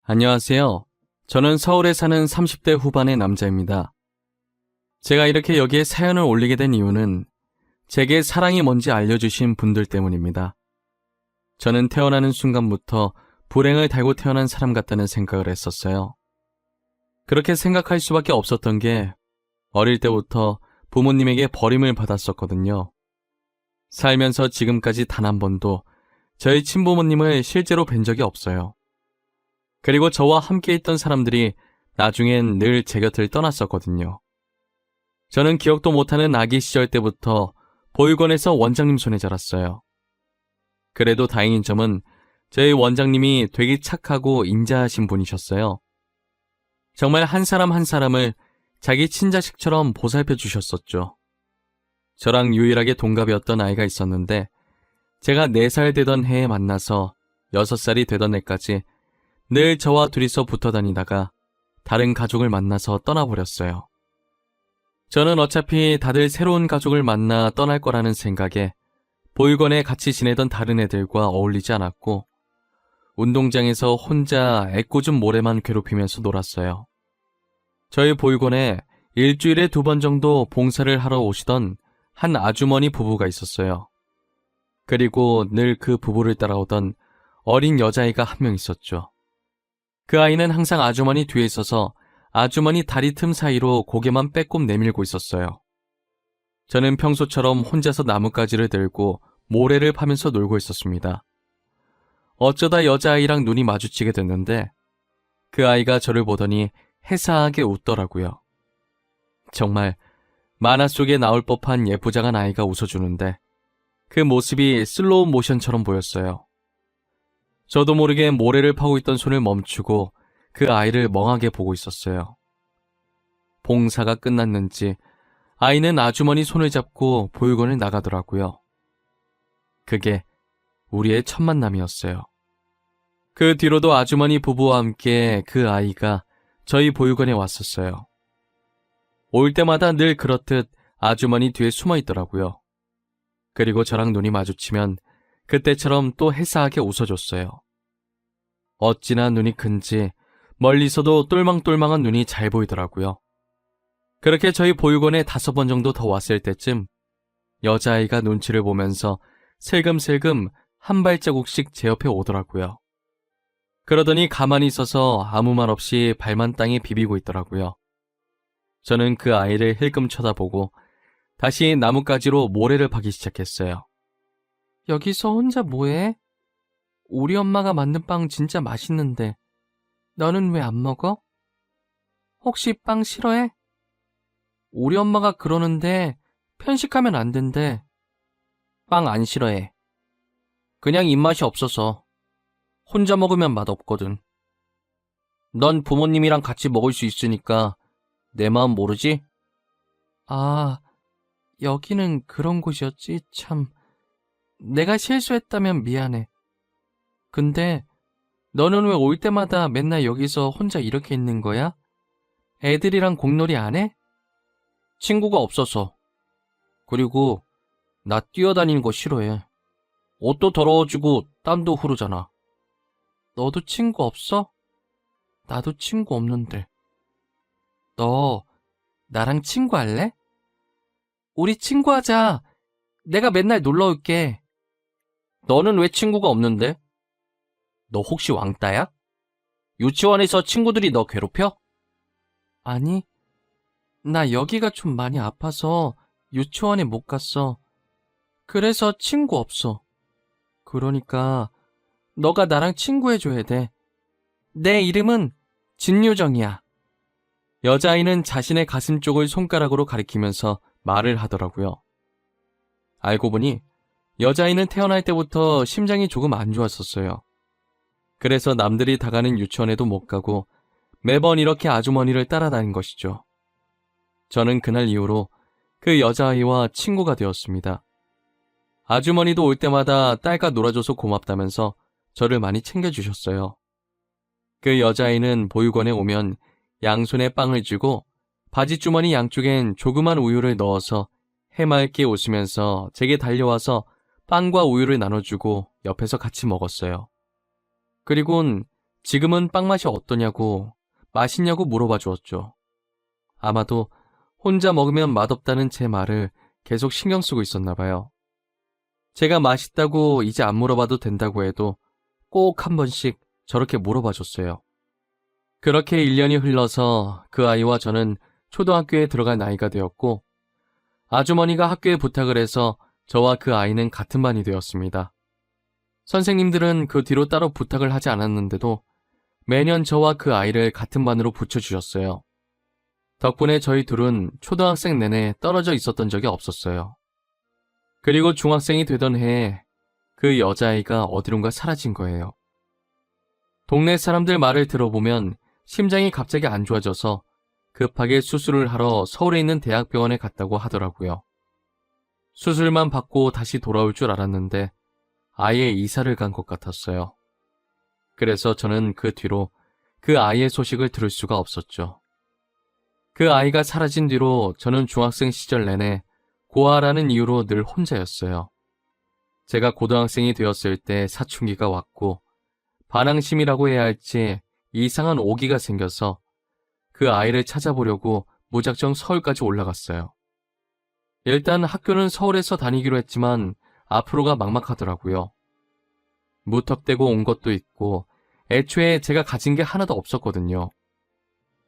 안녕하세요. 저는 서울에 사는 30대 후반의 남자입니다. 제가 이렇게 여기에 사연을 올리게 된 이유는 제게 사랑이 뭔지 알려주신 분들 때문입니다. 저는 태어나는 순간부터 불행을 달고 태어난 사람 같다는 생각을 했었어요. 그렇게 생각할 수밖에 없었던 게 어릴 때부터 부모님에게 버림을 받았었거든요. 살면서 지금까지 단 한 번도 저희 친부모님을 실제로 뵌 적이 없어요. 그리고 저와 함께 있던 사람들이 나중엔 늘 제 곁을 떠났었거든요. 저는 기억도 못하는 아기 시절 때부터 보육원에서 원장님 손에 자랐어요. 그래도 다행인 점은 저희 원장님이 되게 착하고 인자하신 분이셨어요. 정말 한 사람 한 사람을 자기 친자식처럼 보살펴 주셨었죠. 저랑 유일하게 동갑이었던 아이가 있었는데 제가 4살 되던 해에 만나서 6살이 되던 해까지 늘 저와 둘이서 붙어 다니다가 다른 가족을 만나서 떠나버렸어요. 저는 어차피 다들 새로운 가족을 만나 떠날 거라는 생각에 보육원에 같이 지내던 다른 애들과 어울리지 않았고 운동장에서 혼자 애꿎은 모래만 괴롭히면서 놀았어요. 저희 보육원에 일주일에 2번 정도 봉사를 하러 오시던 한 아주머니 부부가 있었어요. 그리고 늘 그 부부를 따라오던 어린 여자아이가 한 명 있었죠. 그 아이는 항상 아주머니 뒤에 있어서 아주머니 다리 틈 사이로 고개만 빼꼼 내밀고 있었어요. 저는 평소처럼 혼자서 나뭇가지를 들고 모래를 파면서 놀고 있었습니다. 어쩌다 여자아이랑 눈이 마주치게 됐는데 그 아이가 저를 보더니 해사하게 웃더라고요. 정말 만화 속에 나올 법한 예쁘장한 아이가 웃어주는데 그 모습이 슬로우 모션처럼 보였어요. 저도 모르게 모래를 파고 있던 손을 멈추고 그 아이를 멍하게 보고 있었어요. 봉사가 끝났는지 아이는 아주머니 손을 잡고 보육원을 나가더라고요. 그게 우리의 첫 만남이었어요. 그 뒤로도 아주머니 부부와 함께 그 아이가 저희 보육원에 왔었어요. 올 때마다 늘 그렇듯 아주머니 뒤에 숨어 있더라고요. 그리고 저랑 눈이 마주치면 그때처럼 또 해사하게 웃어줬어요. 어찌나 눈이 큰지 멀리서도 똘망똘망한 눈이 잘 보이더라고요. 그렇게 저희 보육원에 5번 정도 더 왔을 때쯤 여자아이가 눈치를 보면서 슬금슬금 한 발자국씩 제 옆에 오더라고요. 그러더니 가만히 있어서 아무 말 없이 발만 땅에 비비고 있더라고요. 저는 그 아이를 힐끔 쳐다보고 다시 나뭇가지로 모래를 파기 시작했어요. 여기서 혼자 뭐해? 우리 엄마가 만든 빵 진짜 맛있는데 너는 왜 안 먹어? 혹시 빵 싫어해? 우리 엄마가 그러는데 편식하면 안 된대. 빵 안 싫어해. 그냥 입맛이 없어서. 혼자 먹으면 맛없거든. 넌 부모님이랑 같이 먹을 수 있으니까 내 마음 모르지? 아, 여기는 그런 곳이었지. 참. 내가 실수했다면 미안해. 근데 너는 왜 올 때마다 맨날 여기서 혼자 이렇게 있는 거야? 애들이랑 공놀이 안 해? 친구가 없어서. 그리고 나 뛰어다니는 거 싫어해. 옷도 더러워지고 땀도 흐르잖아. 너도 친구 없어? 나도 친구 없는데. 너 나랑 친구 할래? 우리 친구하자. 내가 맨날 놀러 올게. 너는 왜 친구가 없는데? 너 혹시 왕따야? 유치원에서 친구들이 너 괴롭혀? 아니, 나 여기가 좀 많이 아파서 유치원에 못 갔어. 그래서 친구 없어. 그러니까 너가 나랑 친구해줘야 돼. 내 이름은 진유정이야. 여자아이는 자신의 가슴 쪽을 손가락으로 가리키면서 말을 하더라고요. 알고 보니 여자아이는 태어날 때부터 심장이 조금 안 좋았었어요. 그래서 남들이 다 가는 유치원에도 못 가고 매번 이렇게 아주머니를 따라다닌 것이죠. 저는 그날 이후로 그 여자아이와 친구가 되었습니다. 아주머니도 올 때마다 딸과 놀아줘서 고맙다면서 저를 많이 챙겨주셨어요. 그 여자아이는 보육원에 오면 양손에 빵을 쥐고 바지주머니 양쪽엔 조그만 우유를 넣어서 해맑게 웃으면서 제게 달려와서 빵과 우유를 나눠주고 옆에서 같이 먹었어요. 그리곤 지금은 빵 맛이 어떠냐고, 맛있냐고 물어봐 주었죠. 아마도 혼자 먹으면 맛없다는 제 말을 계속 신경 쓰고 있었나 봐요. 제가 맛있다고 이제 안 물어봐도 된다고 해도 꼭 한 번씩 저렇게 물어봐 줬어요. 그렇게 1년이 흘러서 그 아이와 저는 초등학교에 들어갈 나이가 되었고, 아주머니가 학교에 부탁을 해서 저와 그 아이는 같은 반이 되었습니다. 선생님들은 그 뒤로 따로 부탁을 하지 않았는데도 매년 저와 그 아이를 같은 반으로 붙여주셨어요. 덕분에 저희 둘은 초등학생 내내 떨어져 있었던 적이 없었어요. 그리고 중학생이 되던 해에 그 여자아이가 어디론가 사라진 거예요. 동네 사람들 말을 들어보면 심장이 갑자기 안 좋아져서 급하게 수술을 하러 서울에 있는 대학병원에 갔다고 하더라고요. 수술만 받고 다시 돌아올 줄 알았는데 아예 이사를 간 것 같았어요. 그래서 저는 그 뒤로 그 아이의 소식을 들을 수가 없었죠. 그 아이가 사라진 뒤로 저는 중학생 시절 내내 고아라는 이유로 늘 혼자였어요. 제가 고등학생이 되었을 때 사춘기가 왔고 반항심이라고 해야 할지 이상한 오기가 생겨서 그 아이를 찾아보려고 무작정 서울까지 올라갔어요. 일단 학교는 서울에서 다니기로 했지만 앞으로가 막막하더라고요. 무턱대고 온 것도 있고 애초에 제가 가진 게 하나도 없었거든요.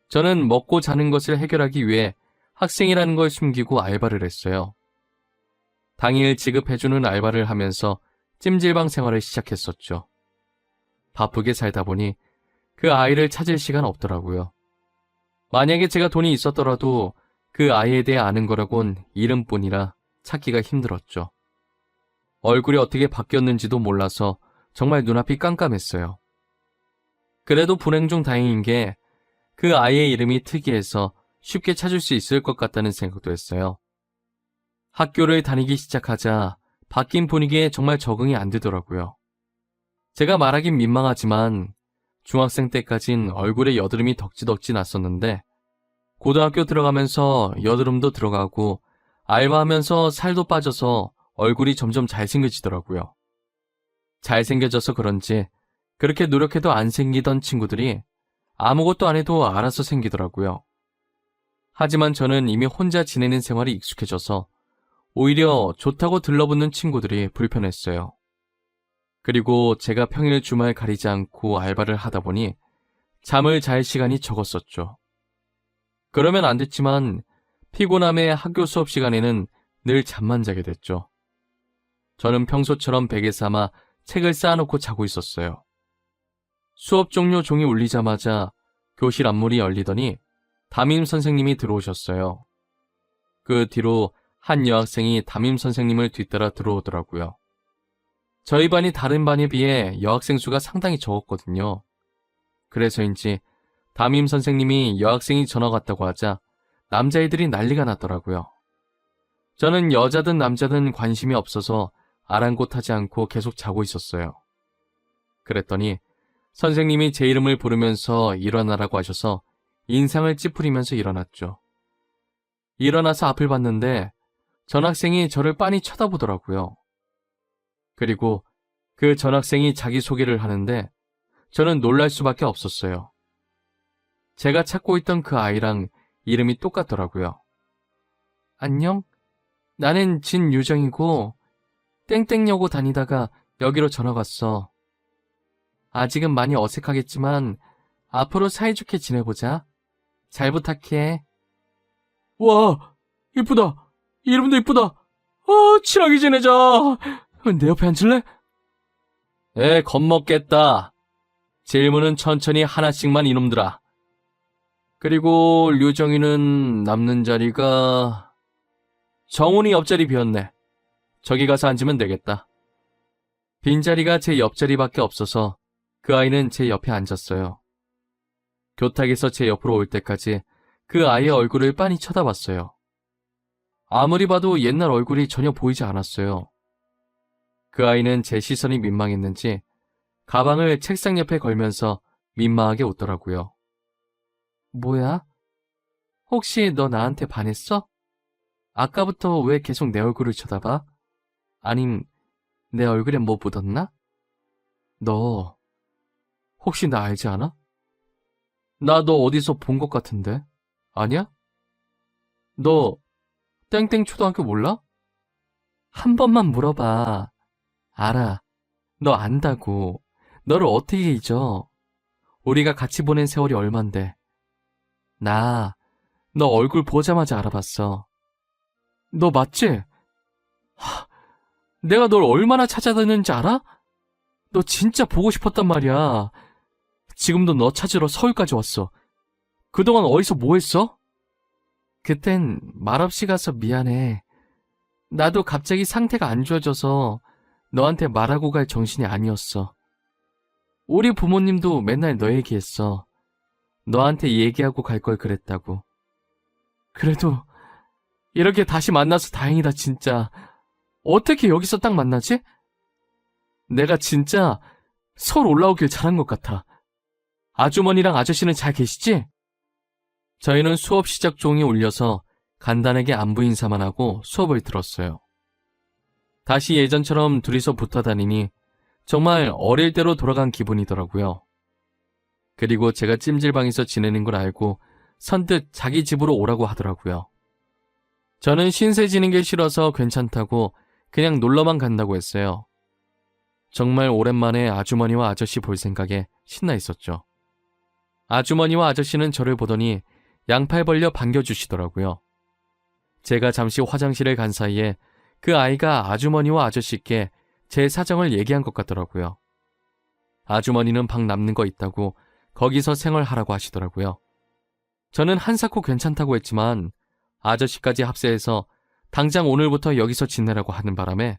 저는 먹고 자는 것을 해결하기 위해 학생이라는 걸 숨기고 알바를 했어요. 당일 지급해주는 알바를 하면서 찜질방 생활을 시작했었죠. 바쁘게 살다 보니 그 아이를 찾을 시간 없더라고요. 만약에 제가 돈이 있었더라도 그 아이에 대해 아는 거라곤 이름뿐이라 찾기가 힘들었죠. 얼굴이 어떻게 바뀌었는지도 몰라서 정말 눈앞이 깜깜했어요. 그래도 불행 중 다행인 게 그 아이의 이름이 특이해서 쉽게 찾을 수 있을 것 같다는 생각도 했어요. 학교를 다니기 시작하자 바뀐 분위기에 정말 적응이 안 되더라고요. 제가 말하긴 민망하지만 중학생 때까진 얼굴에 여드름이 덕지덕지 났었는데 고등학교 들어가면서 여드름도 들어가고 알바하면서 살도 빠져서 얼굴이 점점 잘생겨지더라고요. 잘생겨져서 그런지 그렇게 노력해도 안 생기던 친구들이 아무것도 안 해도 알아서 생기더라고요. 하지만 저는 이미 혼자 지내는 생활이 익숙해져서 오히려 좋다고 들러붙는 친구들이 불편했어요. 그리고 제가 평일 주말 가리지 않고 알바를 하다 보니 잠을 잘 시간이 적었었죠. 그러면 안 됐지만 피곤함에 학교 수업 시간에는 늘 잠만 자게 됐죠. 저는 평소처럼 베개 삼아 책을 쌓아놓고 자고 있었어요. 수업 종료 종이 울리자마자 교실 앞문이 열리더니 담임 선생님이 들어오셨어요. 그 뒤로 한 여학생이 담임 선생님을 뒤따라 들어오더라고요. 저희 반이 다른 반에 비해 여학생 수가 상당히 적었거든요. 그래서인지 담임 선생님이 여학생이 전화 왔다고 하자 남자애들이 난리가 났더라고요. 저는 여자든 남자든 관심이 없어서 아랑곳하지 않고 계속 자고 있었어요. 그랬더니 선생님이 제 이름을 부르면서 일어나라고 하셔서 인상을 찌푸리면서 일어났죠. 일어나서 앞을 봤는데 전학생이 저를 빤히 쳐다보더라고요. 그리고 그 전학생이 자기소개를 하는데 저는 놀랄 수밖에 없었어요. 제가 찾고 있던 그 아이랑 이름이 똑같더라고요. 안녕? 나는 진유정이고 땡땡여고 다니다가 여기로 전학 왔어. 아직은 많이 어색하겠지만 앞으로 사이좋게 지내보자. 잘 부탁해. 와, 이쁘다. 이름도 이쁘다. 친하게 지내자. 내 옆에 앉을래? 겁먹겠다. 질문은 천천히 하나씩만 이놈들아. 그리고 류정이는 남는 자리가... 정훈이 옆자리 비었네. 저기 가서 앉으면 되겠다. 빈자리가 제 옆자리밖에 없어서 그 아이는 제 옆에 앉았어요. 교탁에서 제 옆으로 올 때까지 그 아이의 얼굴을 빤히 쳐다봤어요. 아무리 봐도 옛날 얼굴이 전혀 보이지 않았어요. 그 아이는 제 시선이 민망했는지 가방을 책상 옆에 걸면서 민망하게 웃더라고요. 뭐야? 혹시 너 나한테 반했어? 아까부터 왜 계속 내 얼굴을 쳐다봐? 아님 내 얼굴에 뭐 묻었나? 너 혹시 나 알지 않아? 나 너 어디서 본 것 같은데? 아니야? 너 땡땡 초등학교 몰라? 한 번만 물어봐. 알아. 너 안다고. 너를 어떻게 잊어? 우리가 같이 보낸 세월이 얼만데. 나, 너 얼굴 보자마자 알아봤어. 너 맞지? 하, 내가 널 얼마나 찾아다녔는지 알아? 너 진짜 보고 싶었단 말이야. 지금도 너 찾으러 서울까지 왔어. 그동안 어디서 뭐 했어? 그땐 말없이 가서 미안해. 나도 갑자기 상태가 안 좋아져서 너한테 말하고 갈 정신이 아니었어. 우리 부모님도 맨날 너 얘기했어. 너한테 얘기하고 갈 걸 그랬다고. 그래도 이렇게 다시 만나서 다행이다 진짜. 어떻게 여기서 딱 만나지? 내가 진짜 서울 올라오길 잘한 것 같아. 아주머니랑 아저씨는 잘 계시지? 저희는 수업 시작 종이 울려서 간단하게 안부 인사만 하고 수업을 들었어요. 다시 예전처럼 둘이서 붙어 다니니 정말 어릴 때로 돌아간 기분이더라고요. 그리고 제가 찜질방에서 지내는 걸 알고 선뜻 자기 집으로 오라고 하더라고요. 저는 신세 지는 게 싫어서 괜찮다고 그냥 놀러만 간다고 했어요. 정말 오랜만에 아주머니와 아저씨 볼 생각에 신나 있었죠. 아주머니와 아저씨는 저를 보더니 양팔 벌려 반겨주시더라고요. 제가 잠시 화장실을 간 사이에 그 아이가 아주머니와 아저씨께 제 사정을 얘기한 것 같더라고요. 아주머니는 방 남는 거 있다고 거기서 생활하라고 하시더라고요. 저는 한사코 괜찮다고 했지만 아저씨까지 합세해서 당장 오늘부터 여기서 지내라고 하는 바람에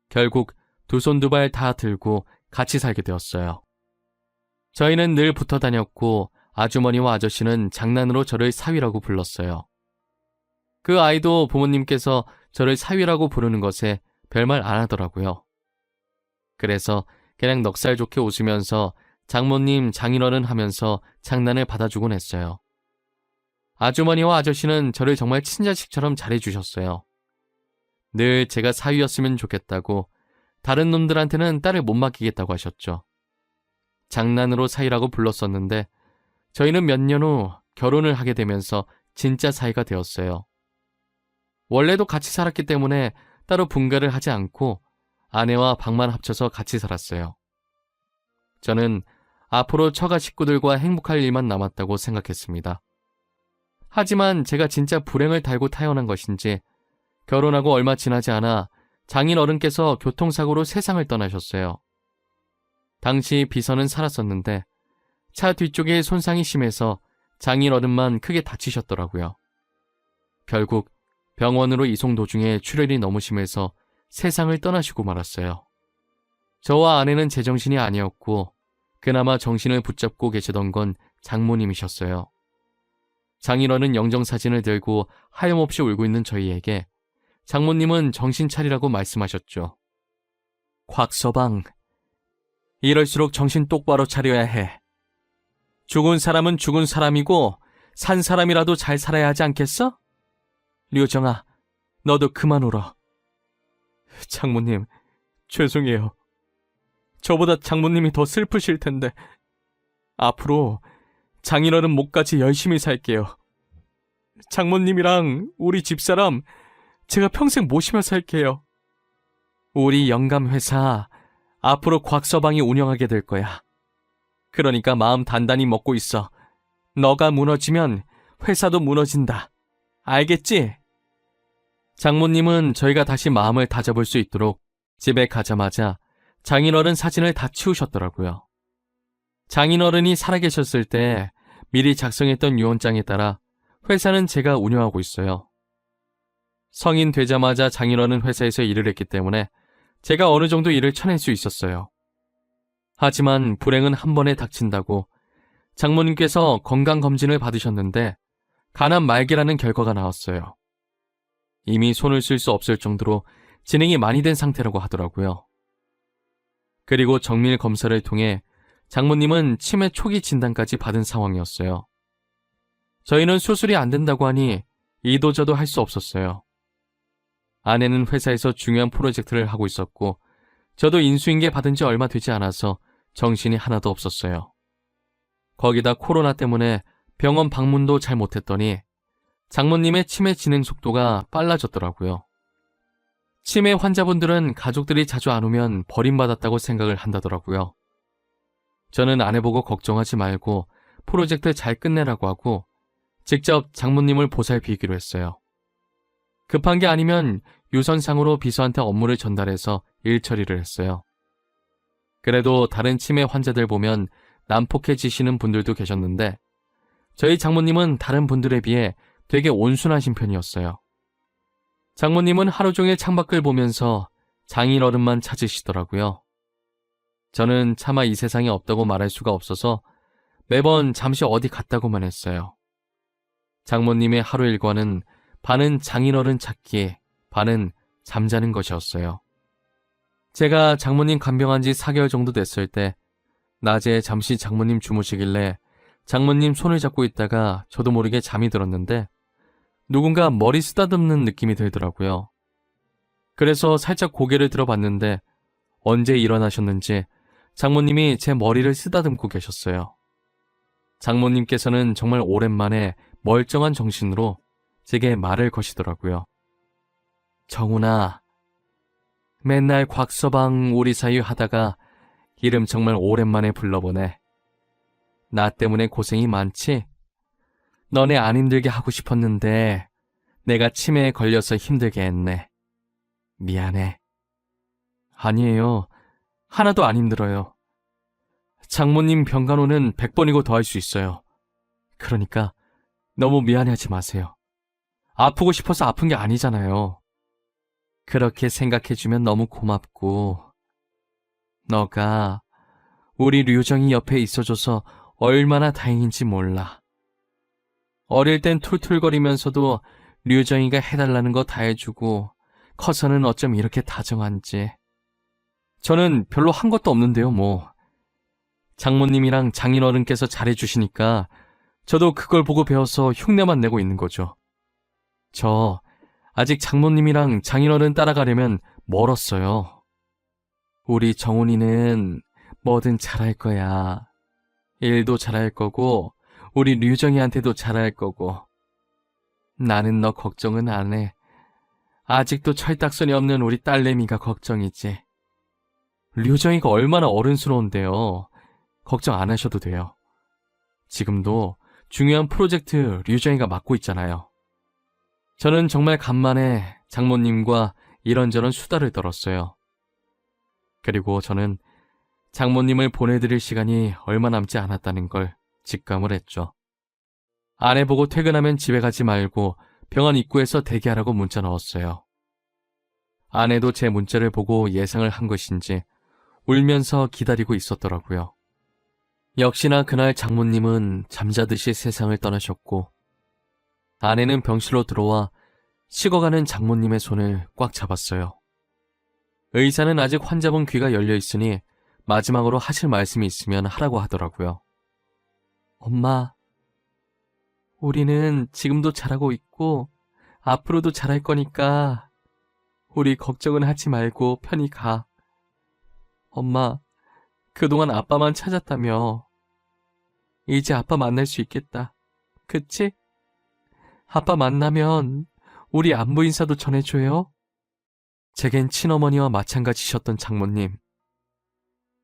결국 두 손 두 발 다 들고 같이 살게 되었어요. 저희는 늘 붙어 다녔고 아주머니와 아저씨는 장난으로 저를 사위라고 불렀어요. 그 아이도 부모님께서 저를 사위라고 부르는 것에 별말 안 하더라고요. 그래서 그냥 넉살 좋게 웃으면서 장모님, 장인어른 하면서 장난을 받아주곤 했어요. 아주머니와 아저씨는 저를 정말 친자식처럼 잘해주셨어요. 늘 제가 사위였으면 좋겠다고 다른 놈들한테는 딸을 못 맡기겠다고 하셨죠. 장난으로 사위라고 불렀었는데 저희는 몇 년 후 결혼을 하게 되면서 진짜 사이가 되었어요. 원래도 같이 살았기 때문에 따로 분가를 하지 않고 아내와 방만 합쳐서 같이 살았어요. 저는 앞으로 처가 식구들과 행복할 일만 남았다고 생각했습니다. 하지만 제가 진짜 불행을 달고 태어난 것인지 결혼하고 얼마 지나지 않아 장인 어른께서 교통사고로 세상을 떠나셨어요. 당시 비서는 살았었는데 차 뒤쪽에 손상이 심해서 장인 어른만 크게 다치셨더라고요. 결국 병원으로 이송 도중에 출혈이 너무 심해서 세상을 떠나시고 말았어요. 저와 아내는 제정신이 아니었고 그나마 정신을 붙잡고 계시던 건 장모님이셨어요. 장인어른 영정사진을 들고 하염없이 울고 있는 저희에게 장모님은 정신 차리라고 말씀하셨죠. 곽서방, 이럴수록 정신 똑바로 차려야 해. 죽은 사람은 죽은 사람이고 산 사람이라도 잘 살아야 하지 않겠어? 류정아, 너도 그만 울어. 장모님, 죄송해요. 저보다 장모님이 더 슬프실 텐데 앞으로 장인어른 목까지 열심히 살게요. 장모님이랑 우리 집사람 제가 평생 모시며 살게요. 우리 영감회사 앞으로 곽서방이 운영하게 될 거야. 그러니까 마음 단단히 먹고 있어. 너가 무너지면 회사도 무너진다. 알겠지? 장모님은 저희가 다시 마음을 다잡을 수 있도록 집에 가자마자 장인어른 사진을 다 치우셨더라고요. 장인어른이 살아계셨을 때 미리 작성했던 유언장에 따라 회사는 제가 운영하고 있어요. 성인 되자마자 장인어른 회사에서 일을 했기 때문에 제가 어느 정도 일을 쳐낼 수 있었어요. 하지만 불행은 한 번에 닥친다고 장모님께서 건강검진을 받으셨는데 간암 말기라는 결과가 나왔어요. 이미 손을 쓸 수 없을 정도로 진행이 많이 된 상태라고 하더라고요. 그리고 정밀 검사를 통해 장모님은 치매 초기 진단까지 받은 상황이었어요. 저희는 수술이 안 된다고 하니 이도저도 할 수 없었어요. 아내는 회사에서 중요한 프로젝트를 하고 있었고 저도 인수인계 받은 지 얼마 되지 않아서 정신이 하나도 없었어요. 거기다 코로나 때문에 병원 방문도 잘 못했더니 장모님의 치매 진행 속도가 빨라졌더라고요. 치매 환자분들은 가족들이 자주 안 오면 버림받았다고 생각을 한다더라고요. 저는 아내 보고 걱정하지 말고 프로젝트 잘 끝내라고 하고 직접 장모님을 보살피기로 했어요. 급한 게 아니면 유선상으로 비서한테 업무를 전달해서 일 처리를 했어요. 그래도 다른 치매 환자들 보면 난폭해지시는 분들도 계셨는데 저희 장모님은 다른 분들에 비해 되게 온순하신 편이었어요. 장모님은 하루 종일 창밖을 보면서 장인어른만 찾으시더라고요. 저는 차마 이 세상에 없다고 말할 수가 없어서 매번 잠시 어디 갔다고만 했어요. 장모님의 하루 일과는 반은 장인어른 찾기, 반은 잠자는 것이었어요. 제가 장모님 간병한 지 4개월 정도 됐을 때 낮에 잠시 장모님 주무시길래 장모님 손을 잡고 있다가 저도 모르게 잠이 들었는데 누군가 머리 쓰다듬는 느낌이 들더라고요. 그래서 살짝 고개를 들어봤는데 언제 일어나셨는지 장모님이 제 머리를 쓰다듬고 계셨어요. 장모님께서는 정말 오랜만에 멀쩡한 정신으로 제게 말을 거시더라고요. 정훈아, 맨날 곽서방 우리 사이 하다가 이름 정말 오랜만에 불러보네. 나 때문에 고생이 많지? 너네 안 힘들게 하고 싶었는데 내가 치매에 걸려서 힘들게 했네. 미안해. 아니에요. 하나도 안 힘들어요. 장모님 병간호는 100번이고 더 할 수 있어요. 그러니까 너무 미안해하지 마세요. 아프고 싶어서 아픈 게 아니잖아요. 그렇게 생각해주면 너무 고맙고 너가 우리 류정이 옆에 있어줘서 얼마나 다행인지 몰라. 어릴 땐 툴툴거리면서도 류정이가 해달라는 거 다 해주고 커서는 어쩜 이렇게 다정한지. 저는 별로 한 것도 없는데요, 뭐. 장모님이랑 장인어른께서 잘해주시니까 저도 그걸 보고 배워서 흉내만 내고 있는 거죠. 저 아직 장모님이랑 장인어른 따라가려면 멀었어요. 우리 정훈이는 뭐든 잘할 거야. 일도 잘할 거고 우리 류정이한테도 잘할 거고. 나는 너 걱정은 안 해. 아직도 철딱선이 없는 우리 딸내미가 걱정이지. 류정이가 얼마나 어른스러운데요. 걱정 안 하셔도 돼요. 지금도 중요한 프로젝트 류정이가 맡고 있잖아요. 저는 정말 간만에 장모님과 이런저런 수다를 떨었어요. 그리고 저는 장모님을 보내드릴 시간이 얼마 남지 않았다는 걸 직감을 했죠. 아내 보고 퇴근하면 집에 가지 말고 병원 입구에서 대기하라고 문자 넣었어요. 아내도 제 문자를 보고 예상을 한 것인지 울면서 기다리고 있었더라고요. 역시나 그날 장모님은 잠자듯이 세상을 떠나셨고 아내는 병실로 들어와 식어가는 장모님의 손을 꽉 잡았어요. 의사는 아직 환자분 귀가 열려 있으니 마지막으로 하실 말씀이 있으면 하라고 하더라고요. 엄마, 우리는 지금도 잘하고 있고 앞으로도 잘할 거니까 우리 걱정은 하지 말고 편히 가. 엄마, 그동안 아빠만 찾았다며. 이제 아빠 만날 수 있겠다. 그치? 아빠 만나면 우리 안부 인사도 전해줘요. 제겐 친어머니와 마찬가지셨던 장모님.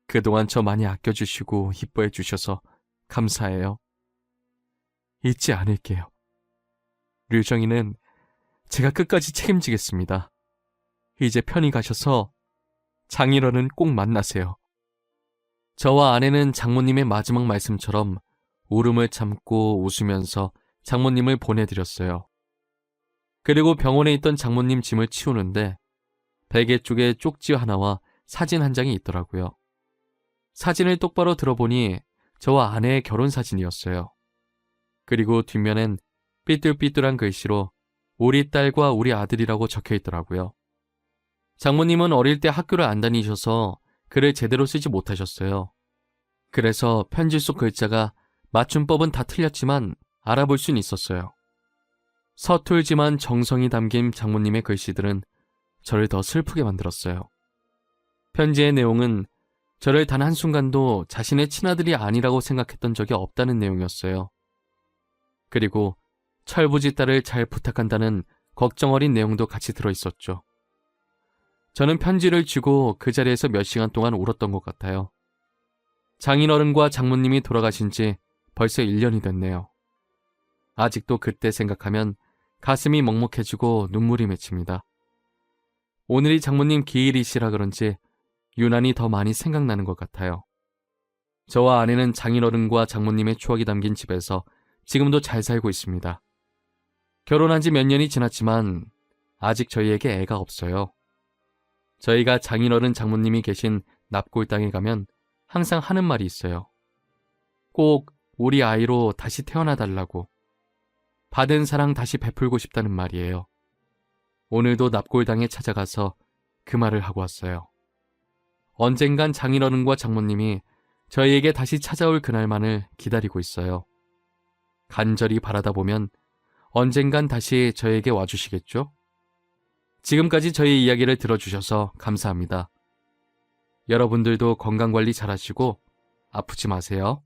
그동안 저 많이 아껴주시고 이뻐해 주셔서 감사해요. 잊지 않을게요. 류정이는 제가 끝까지 책임지겠습니다. 이제 편히 가셔서 장인어른 꼭 만나세요. 저와 아내는 장모님의 마지막 말씀처럼 울음을 참고 웃으면서 장모님을 보내드렸어요. 그리고 병원에 있던 장모님 짐을 치우는데 베개 쪽에 쪽지 하나와 사진 한 장이 있더라고요. 사진을 똑바로 들어보니 저와 아내의 결혼 사진이었어요. 그리고 뒷면엔 삐뚤삐뚤한 글씨로 우리 딸과 우리 아들이라고 적혀 있더라고요. 장모님은 어릴 때 학교를 안 다니셔서 글을 제대로 쓰지 못하셨어요. 그래서 편지 속 글자가 맞춤법은 다 틀렸지만 알아볼 순 있었어요. 서툴지만 정성이 담긴 장모님의 글씨들은 저를 더 슬프게 만들었어요. 편지의 내용은 저를 단 한순간도 자신의 친아들이 아니라고 생각했던 적이 없다는 내용이었어요. 그리고 철부지 딸을 잘 부탁한다는 걱정 어린 내용도 같이 들어있었죠. 저는 편지를 쥐고 그 자리에서 몇 시간 동안 울었던 것 같아요. 장인어른과 장모님이 돌아가신 지 벌써 1년이 됐네요. 아직도 그때 생각하면 가슴이 먹먹해지고 눈물이 맺힙니다. 오늘이 장모님 기일이시라 그런지 유난히 더 많이 생각나는 것 같아요. 저와 아내는 장인어른과 장모님의 추억이 담긴 집에서 지금도 잘 살고 있습니다. 결혼한 지 몇 년이 지났지만 아직 저희에게 애가 없어요. 저희가 장인어른 장모님이 계신 납골 땅에 가면 항상 하는 말이 있어요. 꼭 우리 아이로 다시 태어나 달라고. 받은 사랑 다시 베풀고 싶다는 말이에요. 오늘도 납골당에 찾아가서 그 말을 하고 왔어요. 언젠간 장인어른과 장모님이 저희에게 다시 찾아올 그날만을 기다리고 있어요. 간절히 바라다 보면 언젠간 다시 저에게 와주시겠죠? 지금까지 저희 이야기를 들어주셔서 감사합니다. 여러분들도 건강관리 잘하시고 아프지 마세요.